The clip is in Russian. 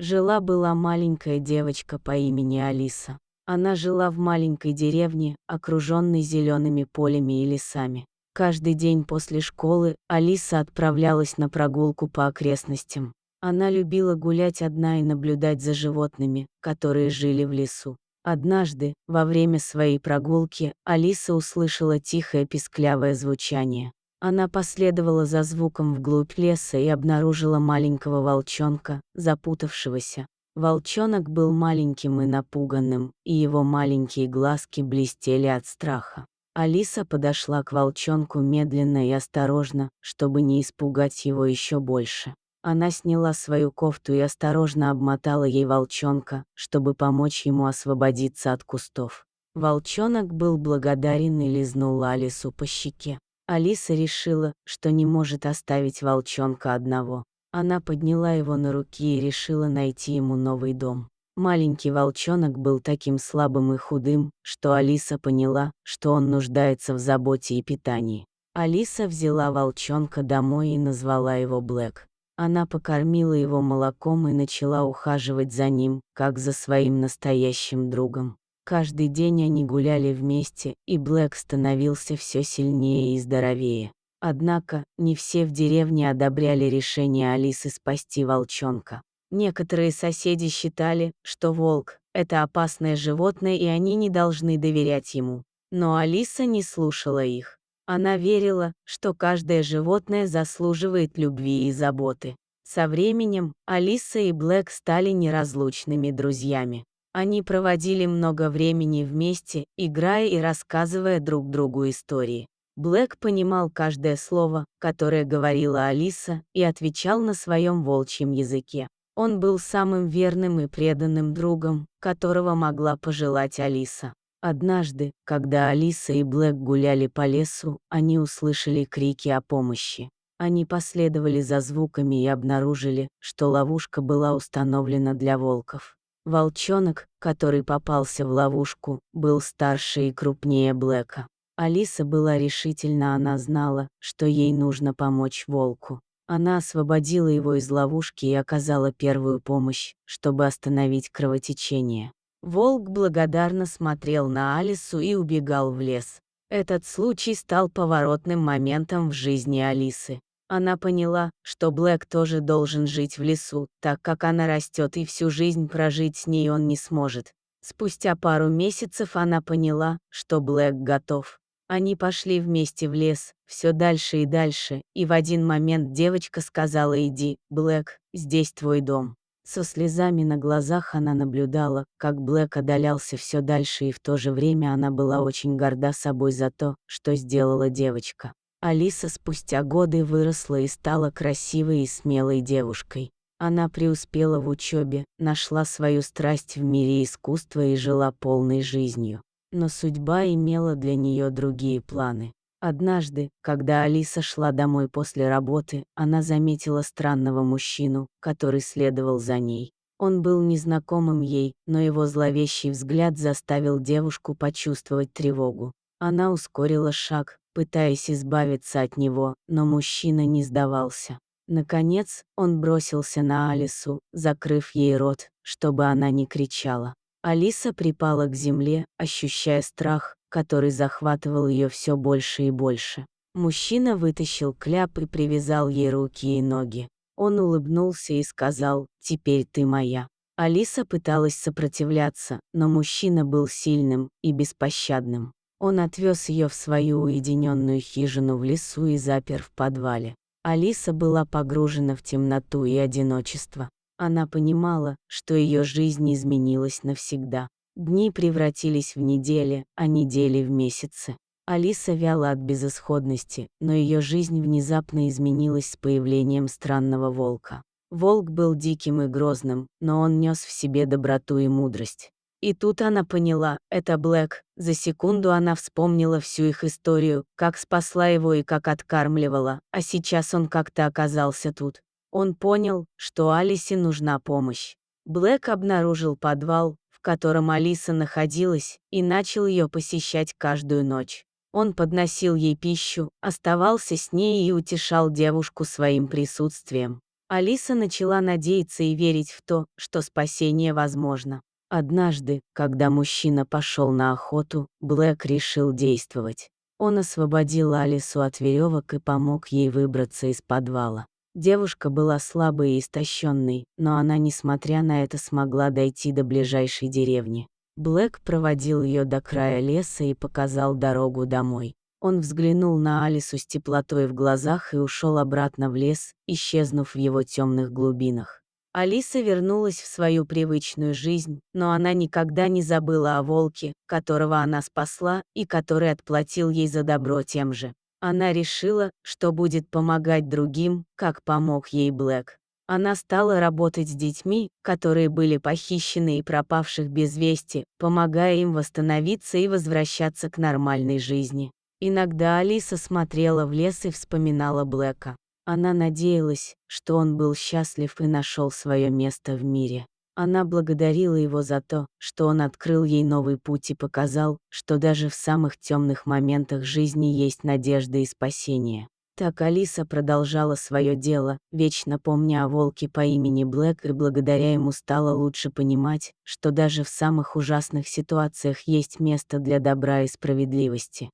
Жила-была маленькая девочка по имени Алиса. Она жила в маленькой деревне, окруженной зелеными полями и лесами. Каждый день после школы Алиса отправлялась на прогулку по окрестностям. Она любила гулять одна и наблюдать за животными, которые жили в лесу. Однажды, во время своей прогулки, Алиса услышала тихое писклявое звучание. Она последовала за звуком вглубь леса и обнаружила маленького волчонка, запутавшегося. Волчонок был маленьким и напуганным, и его маленькие глазки блестели от страха. Алиса подошла к волчонку медленно и осторожно, чтобы не испугать его еще больше. Она сняла свою кофту и осторожно обмотала ей волчонка, чтобы помочь ему освободиться от кустов. Волчонок был благодарен и лизнул Алису по щеке. Алиса решила, что не может оставить волчонка одного. Она подняла его на руки и решила найти ему новый дом. Маленький волчонок был таким слабым и худым, что Алиса поняла, что он нуждается в заботе и питании. Алиса взяла волчонка домой и назвала его Блэк. Она покормила его молоком и начала ухаживать за ним, как за своим настоящим другом. Каждый день они гуляли вместе, и Блэк становился все сильнее и здоровее. Однако, не все в деревне одобряли решение Алисы спасти волчонка. Некоторые соседи считали, что волк – это опасное животное и они не должны доверять ему. Но Алиса не слушала их. Она верила, что каждое животное заслуживает любви и заботы. Со временем Алиса и Блэк стали неразлучными друзьями. Они проводили много времени вместе, играя и рассказывая друг другу истории. Блэк понимал каждое слово, которое говорила Алиса, и отвечал на своем волчьем языке. Он был самым верным и преданным другом, которого могла пожелать Алиса. Однажды, когда Алиса и Блэк гуляли по лесу, они услышали крики о помощи. Они последовали за звуками и обнаружили, что ловушка была установлена для волков. Волчонок, который попался в ловушку, был старше и крупнее Блэка. Алиса была решительна, она знала, что ей нужно помочь волку. Она освободила его из ловушки и оказала первую помощь, чтобы остановить кровотечение. Волк благодарно смотрел на Алису и убегал в лес. Этот случай стал поворотным моментом в жизни Алисы. Она поняла, что Блэк тоже должен жить в лесу, так как она растет и всю жизнь прожить с ней он не сможет. Спустя пару месяцев она поняла, что Блэк готов. Они пошли вместе в лес, все дальше и дальше, и в один момент девочка сказала: «Иди, Блэк, здесь твой дом». Со слезами на глазах она наблюдала, как Блэк отдалялся все дальше, и в то же время она была очень горда собой за то, что сделала девочка. Алиса спустя годы выросла и стала красивой и смелой девушкой. Она преуспела в учебе, нашла свою страсть в мире искусства и жила полной жизнью. Но судьба имела для нее другие планы. Однажды, когда Алиса шла домой после работы, она заметила странного мужчину, который следовал за ней. Он был незнакомым ей, но его зловещий взгляд заставил девушку почувствовать тревогу. Она ускорила шаг, пытаясь избавиться от него, но мужчина не сдавался. Наконец, он бросился на Алису, закрыв ей рот, чтобы она не кричала. Алиса припала к земле, ощущая страх, который захватывал ее все больше и больше. Мужчина вытащил кляп и привязал ей руки и ноги. Он улыбнулся и сказал: «Теперь ты моя». Алиса пыталась сопротивляться, но мужчина был сильным и беспощадным. Он отвез ее в свою уединенную хижину в лесу и запер в подвале. Алиса была погружена в темноту и одиночество. Она понимала, что ее жизнь изменилась навсегда. Дни превратились в недели, а недели в месяцы. Алиса вяла от безысходности, но ее жизнь внезапно изменилась с появлением странного волка. Волк был диким и грозным, но он нес в себе доброту и мудрость. И тут она поняла, это Блэк. За секунду она вспомнила всю их историю, как спасла его и как откармливала, а сейчас он как-то оказался тут. Он понял, что Алисе нужна помощь. Блэк обнаружил подвал, в котором Алиса находилась, и начал ее посещать каждую ночь. Он подносил ей пищу, оставался с ней и утешал девушку своим присутствием. Алиса начала надеяться и верить в то, что спасение возможно. Однажды, когда мужчина пошел на охоту, Блэк решил действовать. Он освободил Алису от веревок и помог ей выбраться из подвала. Девушка была слабой и истощенной, но она, несмотря на это, смогла дойти до ближайшей деревни. Блэк проводил ее до края леса и показал дорогу домой. Он взглянул на Алису с теплотой в глазах и ушел обратно в лес, исчезнув в его темных глубинах. Алиса вернулась в свою привычную жизнь, но она никогда не забыла о волке, которого она спасла и который отплатил ей за добро тем же. Она решила, что будет помогать другим, как помог ей Блэк. Она стала работать с детьми, которые были похищены и пропавших без вести, помогая им восстановиться и возвращаться к нормальной жизни. Иногда Алиса смотрела в лес и вспоминала Блэка. Она надеялась, что он был счастлив и нашел свое место в мире. Она благодарила его за то, что он открыл ей новый путь и показал, что даже в самых темных моментах жизни есть надежда и спасение. Так Алиса продолжала свое дело, вечно помня о волке по имени Блэк, и благодаря ему стала лучше понимать, что даже в самых ужасных ситуациях есть место для добра и справедливости.